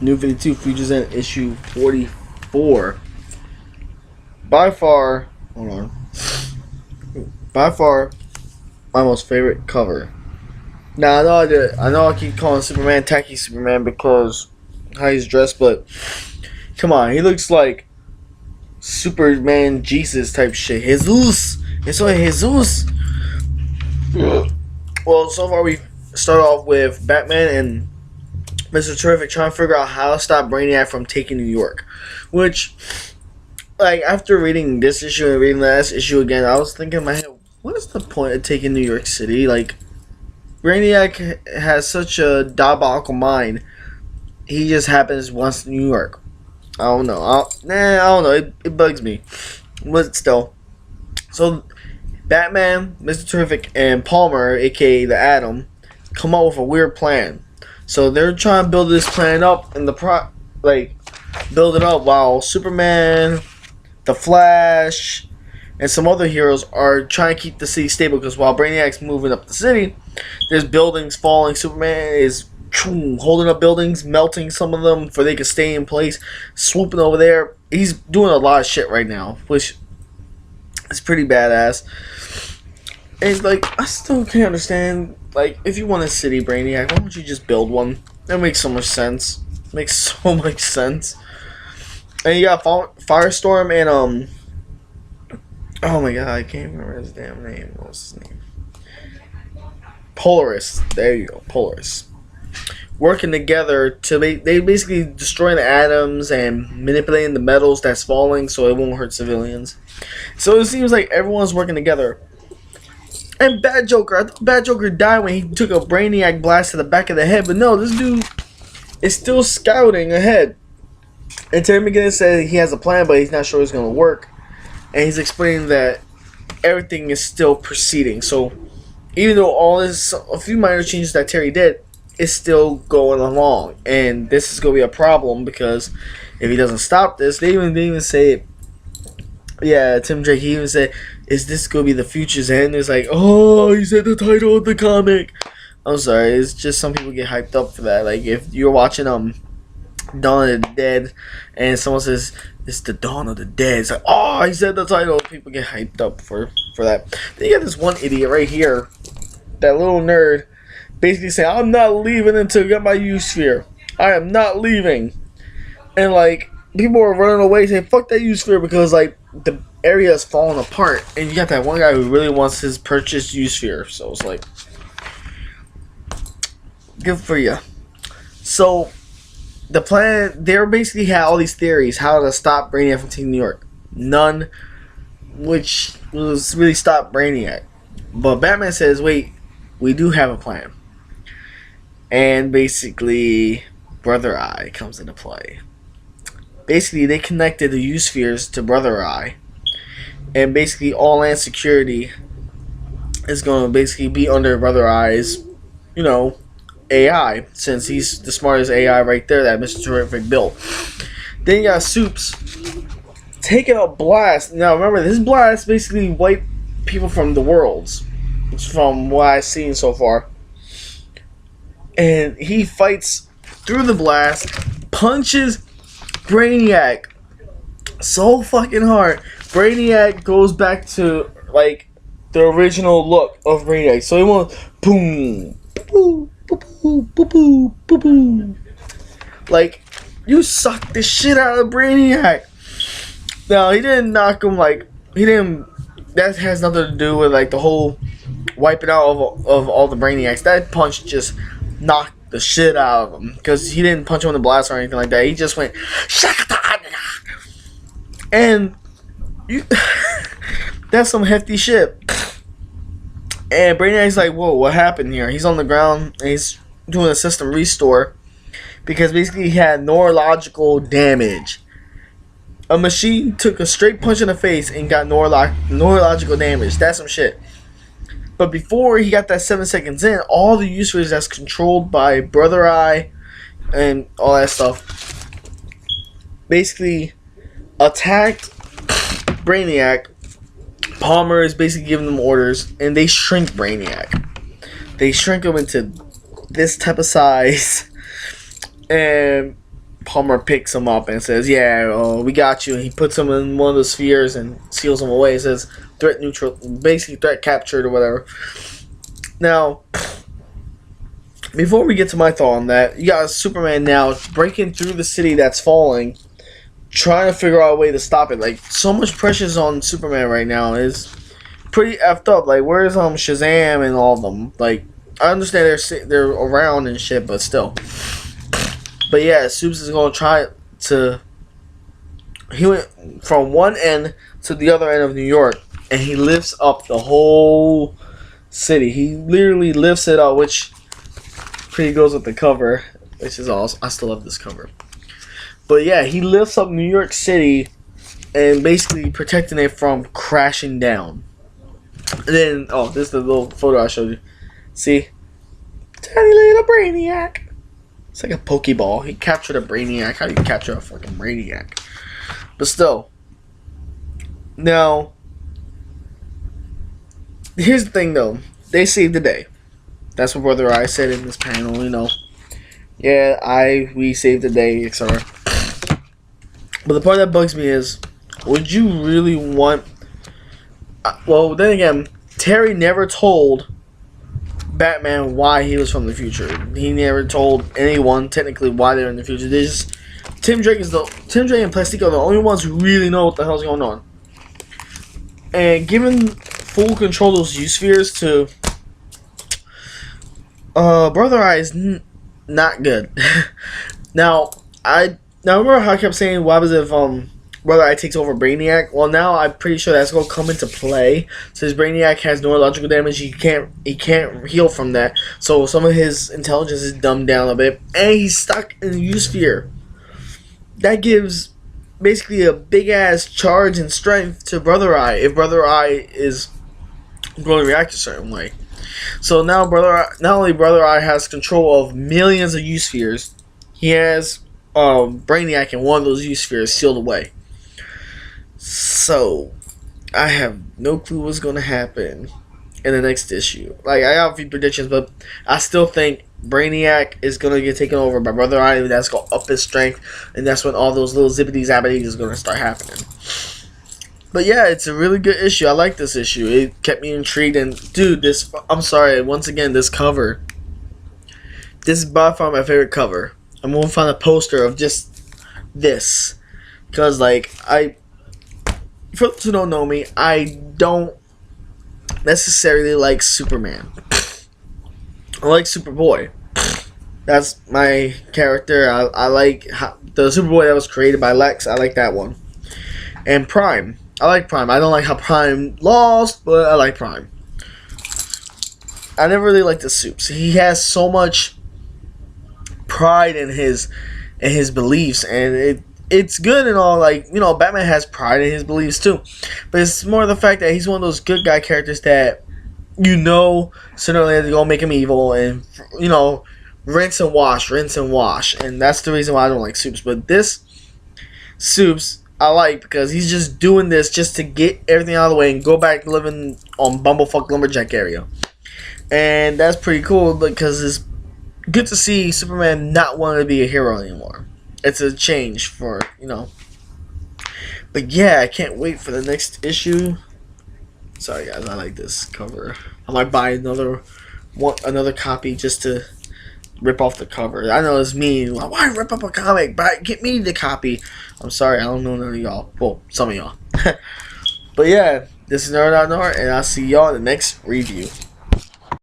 New 52 Futures in issue 44. By far, hold on. By far, my most favorite cover. Now I know I keep calling Superman Tacky Superman because how he's dressed, but come on, he looks like Superman Jesus type shit. Jesus, it's like Jesus. Well, so far we start off with Batman and Mr. Terrific trying to figure out how to stop Brainiac from taking New York. Which, like, after reading this issue and reading the last issue again, I was thinking in my head, what is the point of taking New York City? Like, Brainiac has such a diabolical mind. He just happens wants New York. I don't know. I don't know. It bugs me. But still. So, Batman, Mr. Terrific, and Palmer, aka the Atom, come up with a weird plan. So they're trying to build this plan up and build it up while Superman, the Flash, and some other heroes are trying to keep the city stable, because while Brainiac's moving up the city, there's buildings falling. Superman is holding up buildings, melting some of them for they can stay in place, swooping over there. He's doing a lot of shit right now, which is pretty badass. And like, I still can't understand, like, if you want a city, Brainiac, why don't you just build one? That makes so much sense. Makes so much sense. And you got Firestorm and oh my god, I can't remember his damn name. What's his name? Polaris. There you go, Polaris. Working together to they basically destroying the atoms and manipulating the metals that's falling so it won't hurt civilians. So it seems like everyone's working together. And Bad Joker, I thought Bad Joker died when he took a Brainiac blast to the back of the head, but no, this dude is still scouting ahead. And Terry McGinnis said he has a plan, but he's not sure it's going to work. And he's explaining that everything is still proceeding. So even though a few minor changes that Terry did, it's still going along. And this is going to be a problem because if he doesn't stop this, they even say, yeah, Tim Drake, he even said, is this going to be the future's end? It's like, oh, he said the title of the comic. I'm sorry, it's just some people get hyped up for that. Like, if you're watching Dawn of the Dead and someone says, it's the Dawn of the Dead, it's like, oh, he said the title. People get hyped up for that. Then you got this one idiot right here, that little nerd, basically saying, I'm not leaving until I get my U-Sphere. I am not leaving. And, like, people are running away saying, fuck that U-Sphere, because, like, the area is falling apart. And you got that one guy who really wants his purchased U-Sphere. So it's like, good for you. So, the plan, they basically had all these theories how to stop Brainiac from taking New York. None which was really stop Brainiac. But Batman says, wait, we do have a plan. And basically, Brother Eye comes into play. Basically, they connected the U-Spheres to Brother Eye. And basically, all land security is going to basically be under Brother Eye's, AI. Since he's the smartest AI right there that Mr. Terrific built. Then you got Soups taking a blast. Now, remember, this blast basically wiped people from the worlds. From what I've seen so far. And he fights through the blast, punches Brainiac so fucking hard. Brainiac goes back to, like, the original look of Brainiac. So he went boom, boom, boom, boom, boom, boom, boom. Like, you sucked the shit out of Brainiac. Now, he didn't knock him, like, that has nothing to do with, like, the whole wiping out of all the Brainiacs. That punch just knocked the shit out of him, because he didn't punch him in the blast or anything like that. He just went and that's some hefty shit. And Brainiac's like, whoa, what happened here? He's on the ground and he's doing a system restore because basically he had neurological damage. A machine took a straight punch in the face and got neurological damage. That's some shit. But before he got that 7 seconds in, all the users that's controlled by Brother Eye and all that stuff basically attacked Brainiac. Palmer is basically giving them orders, and they shrink Brainiac. They shrink him into this type of size, and Hummer picks him up and says, "Yeah, we got you." And he puts him in one of the spheres and seals him away. It says threat neutral, basically threat captured or whatever. Now, before we get to my thought on that, you got Superman now breaking through the city that's falling, trying to figure out a way to stop it. Like, so much pressure's on Superman right now is pretty effed up. Like, where's Shazam and all of them? Like, I understand they're around and shit, but still. But yeah, Supes is gonna try to. He went from one end to the other end of New York, and he lifts up the whole city. He literally lifts it up, which pretty goes with the cover, which is awesome. I still love this cover. But yeah, he lifts up New York City and basically protecting it from crashing down. And then, oh, this is the little photo I showed you. See? Tiny little Brainiac. It's like a Pokeball. He captured a Brainiac. How do you capture a fucking Brainiac? But still. Now, here's the thing though. They saved the day. That's what Brother I said in this panel, you know. Yeah, we saved the day, etc. But the part that bugs me is, would you really want... well, then again, Terry never told Batman why he was from the future. He never told anyone technically why they're in the future. They just Tim Drake and Plastico are the only ones who really know what the hell's going on. And given full control of those U-spheres to Brother Eye is not good. Now remember how I kept saying what happens if Brother Eye takes over Brainiac? Well, now I'm pretty sure that's gonna come into play. Since Brainiac has neurological damage, he can't heal from that. So some of his intelligence is dumbed down a bit, and he's stuck in the U-sphere. That gives basically a big ass charge and strength to Brother Eye if Brother Eye is going to react a certain way. So now not only Brother Eye has control of millions of U-spheres, he has Brainiac in one of those U-spheres sealed away. So, I have no clue what's going to happen in the next issue. Like, I have a few predictions, but I still think Brainiac is going to get taken over by Brother Eye. That's going to up his strength, and that's when all those little zippity-zappities is going to start happening. But yeah, it's a really good issue. I like this issue. It kept me intrigued, and dude, I'm sorry, once again, this cover. This is by far my favorite cover. I'm going to find a poster of just this. Because, like, for those who don't know me, I don't necessarily like Superman. I like Superboy. That's my character. I like the Superboy that was created by Lex. I like that one. And Prime. I like Prime. I don't like how Prime lost, but I like Prime. I never really liked the Supes. He has so much pride in his beliefs, and it's good and all. Like, you know, Batman has pride in his beliefs too, but it's more the fact that he's one of those good guy characters that, you know, sooner or later they're gonna make him evil, and, you know, rinse and wash, and that's the reason why I don't like Supes. But this Supes I like because he's just doing this just to get everything out of the way and go back living on Bumblefuck Lumberjack area, and that's pretty cool because it's good to see Superman not wanting to be a hero anymore. It's a change for, you know. But yeah, I can't wait for the next issue. Sorry guys, I like this cover. I might buy another copy just to rip off the cover. I know it's mean. Why rip up a comic? Get me the copy. I'm sorry, I don't know none of y'all. Well, some of y'all. But yeah, this is N.O.N, and I'll see y'all in the next review.